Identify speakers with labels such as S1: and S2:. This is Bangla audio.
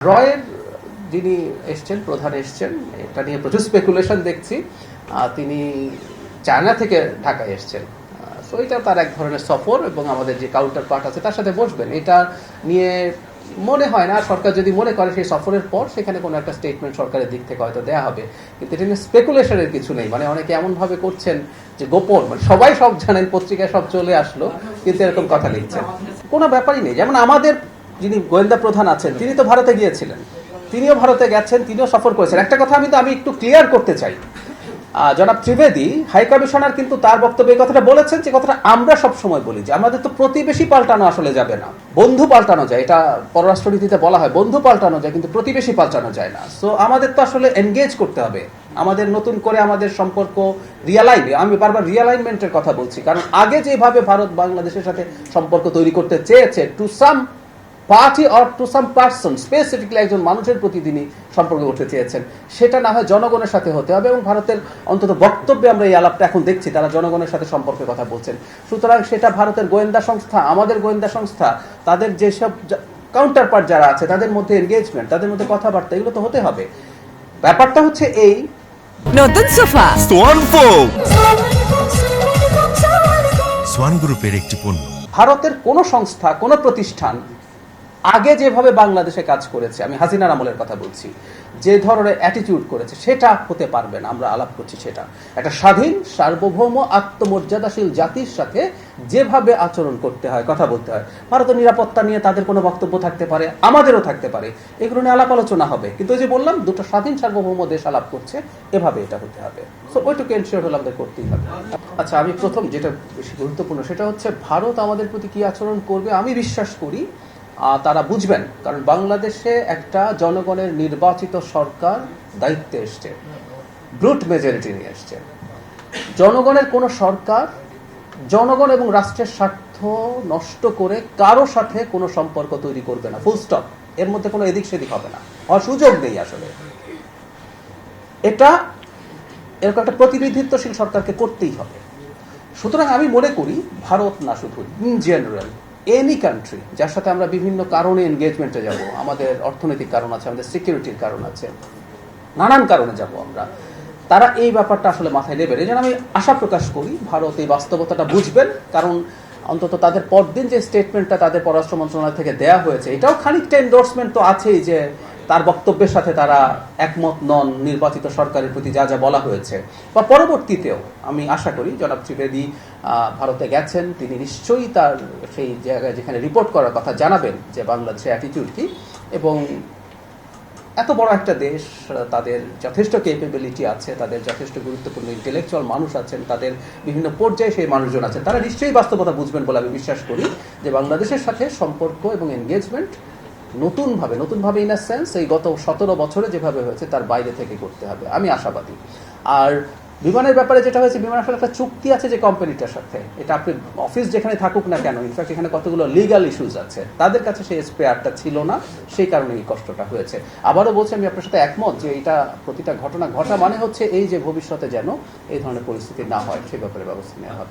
S1: রয়ের যিনি এসছেন, প্রধান এসছেন, এটা নিয়ে প্রচুর স্পেকুলেশন দেখছি। তিনি চায়না থেকে ঢাকায় এসছেন, সো এটা তার এক ধরনের সফর এবং আমাদের যে কাউন্টার পার্ট আছে তার সাথে বসবেন। এটা নিয়ে মনে হয় না সরকার যদি মনে করে সেই সফরের পর সেখানে কোনো একটা স্টেটমেন্ট সরকারের দিক থেকে হয়তো দেওয়া হবে, কিন্তু এটা নিয়ে স্পেকুলেশনের কিছু নেই। মানে অনেকে এমনভাবে করছেন যে গোপন, মানে সবাই সব জানেন, পত্রিকায় সব চলে আসলো, কিন্তু এরকম কথা লিখছেন, কোনো ব্যাপারই নেই। যেমন আমাদের যিনি গোয়েন্দা প্রধান আছেন তিনি তো ভারতে গিয়েছিলেন, তিনিও ভারতে গেছেন, তিনিও সফর করেছেন। একটা কথা আমি একটু ক্লিয়ার করতে চাই, জনাব ত্রিবেদী হাই কমিশনার কিন্তু তার বক্তব্যে এই কথাটা বলেছেন, যে কথাটা আমরা সব সময় বলি যে আমাদের তো প্রতিবেশী পাল্টানো আসলে যাবে না, বন্ধু পাল্টানো যায়। এটা পররাষ্ট্রনীতিতে বলা হয় বন্ধু পাল্টানো যায়, কিন্তু প্রতিবেশী পাল্টানো যায় না। সো আমাদের তো আসলে এনগেজ করতে হবে, আমাদের নতুন করে আমাদের সম্পর্ক আমি বারবার রিয়ালাইনমেন্টের কথা বলছি, কারণ আগে যেভাবে ভারত বাংলাদেশের সাথে সম্পর্ক তৈরি করতে চেয়েছে to some party or to some person, specifically একজন মানুষের প্রতিদিনই সম্পর্ক করতে চেয়েছেন, সেটা না হয় জনগণের সাথে হতে হবে। এবং ভারতের অন্তত বক্তব্যে আমরা এই আলাপটা এখন দেখছি, তারা জনগণের সাথে সম্পর্কের কথা বলছেন। সুতরাং সেটা ভারতের গোয়েন্দা সংস্থা, আমাদের গোয়েন্দা সংস্থা, তাদের যেসব কাউন্টার পার্ট যারা আছে তাদের মধ্যে এনগেজমেন্ট, তাদের মধ্যে কথাবার্তা, এগুলো তো হতে হবে। ব্যাপারটা হচ্ছে এই
S2: নতুন সোফা
S3: সোয়ান গ্রুপের একটি পণ্য।
S1: ভারতের কোন সংস্থা, কোন প্রতিষ্ঠান আগে যেভাবে বাংলাদেশে কাজ করেছে, আমি হাসিনার আমলের কথা বলছি, যে ধরনের অ্যাটিটিউড করেছে সেটা হতে পারবে না। আমরা আলাপ করছি সেটা একটা স্বাধীন, সার্বভৌম, আত্মমর্যাদাশীল জাতির সাথে যেভাবে আচরণ করতে হয়, কথা বলতে হয়। ভারতের নিরাপত্তা নিয়ে তাদের কোনো বক্তব্য থাকতে পারে, আমাদেরও থাকতে পারে, এগুলো নিয়ে আলাপ আলোচনা হবে। কিন্তু ওই যে বললাম, দুটো স্বাধীন সার্বভৌম দেশ আলাপ করছে, এভাবে এটা হতে হবে। সো ওইটুকু এনশিওর হলে আমাদের করতেই হবে। আচ্ছা, আমি প্রথম যেটা বেশি গুরুত্বপূর্ণ সেটা হচ্ছে ভারত আমাদের প্রতি কি আচরণ করবে। আমি বিশ্বাস করি তারা বুঝবেন, কারণ বাংলাদেশে একটা জনগণের নির্বাচিত সরকার দায়িত্বে এসছে, ব্রুট মেজরিটি নিয়ে এসছে। জনগণের কোন সরকার জনগণ এবং রাষ্ট্রের স্বার্থ নষ্ট করে কারো সাথে কোনো সম্পর্ক তৈরি করবে না, ফুল স্টপ। এর মধ্যে কোনো এদিক সেদিক হবে না, হওয়ার সুযোগ নেই আসলে। এটা এরকম একটা প্রতিনিধিত্বশীল সরকারকে করতেই হবে। সুতরাং আমি মনে করি ভারত না, শুধু ইন জেনারেল এনি কান্ট্রি যার সাথে আমরা বিভিন্ন কারণে এনগেজমেন্টে যাব, আমাদের অর্থনৈতিক কারণ আছে, আমাদের সিকিউরিটির কারণ আছে, নানান কারণে যাব আমরা, তারা এই ব্যাপারটা আসলে মাথায় নেবেন। এই জন্য আমি আশা প্রকাশ করি ভারত এই বাস্তবতাটা বুঝবেন, কারণ অন্তত তাদের পরদিন যে স্টেটমেন্টটা তাদের পররাষ্ট্র মন্ত্রণালয় থেকে দেয়া হয়েছে, এটাও খানিকটা এন্ডোর্সমেন্ট তো আছেই, যে তার বক্তব্যের সাথে তারা একমত নন নির্বাচিত সরকারের প্রতি যা যা বলা হয়েছে। বা পরবর্তীতেও আমি আশা করি জনাব ত্রিবেদী ভারতে গেছেন, তিনি নিশ্চয়ই তার সেই জায়গায় যেখানে রিপোর্ট করার কথা জানাবেন যে বাংলাদেশের অ্যাটিটিউড কি। এবং এত বড় একটা দেশ, তাদের যথেষ্ট ক্যাপাবিলিটি আছে, তাদের যথেষ্ট গুরুত্বপূর্ণ ইন্টেলেকচুয়াল মানুষ আছেন, তাদের বিভিন্ন পর্যায়ে সেই মানুষজন আছেন, তারা নিশ্চয়ই বাস্তবতা বুঝবেন বলে আমি বিশ্বাস করি যে বাংলাদেশের সাথে সম্পর্ক এবং এনগেজমেন্ট নতুনভাবে ইন আ সেন্স এই গত 17 বছরে যেভাবে হয়েছে তার বাইরে থেকে করতে হবে, আমি আশাবাদী। আর বিমানের ব্যাপারে যেটা হয়েছে, বিমান আসলে একটা চুক্তি আছে যে কোম্পানিটার সাথে, এটা আপনি অফিস যেখানে থাকুক না কেন, ইনফ্যাক্ট এখানে কতগুলো লিগাল ইস্যুস আছে, তাদের কাছে সেই স্পেয়ারটা ছিল না, সেই কারণে এই কষ্টটা হয়েছে। আবারও বলছি, আমি আপনার সাথে একমত যে এটা প্রতিটা ঘটনা ঘটা মানে হচ্ছে এই যে ভবিষ্যতে যেন এই ধরনের পরিস্থিতি না হয়, সেই ব্যাপারে ব্যবস্থা নেওয়া হবে।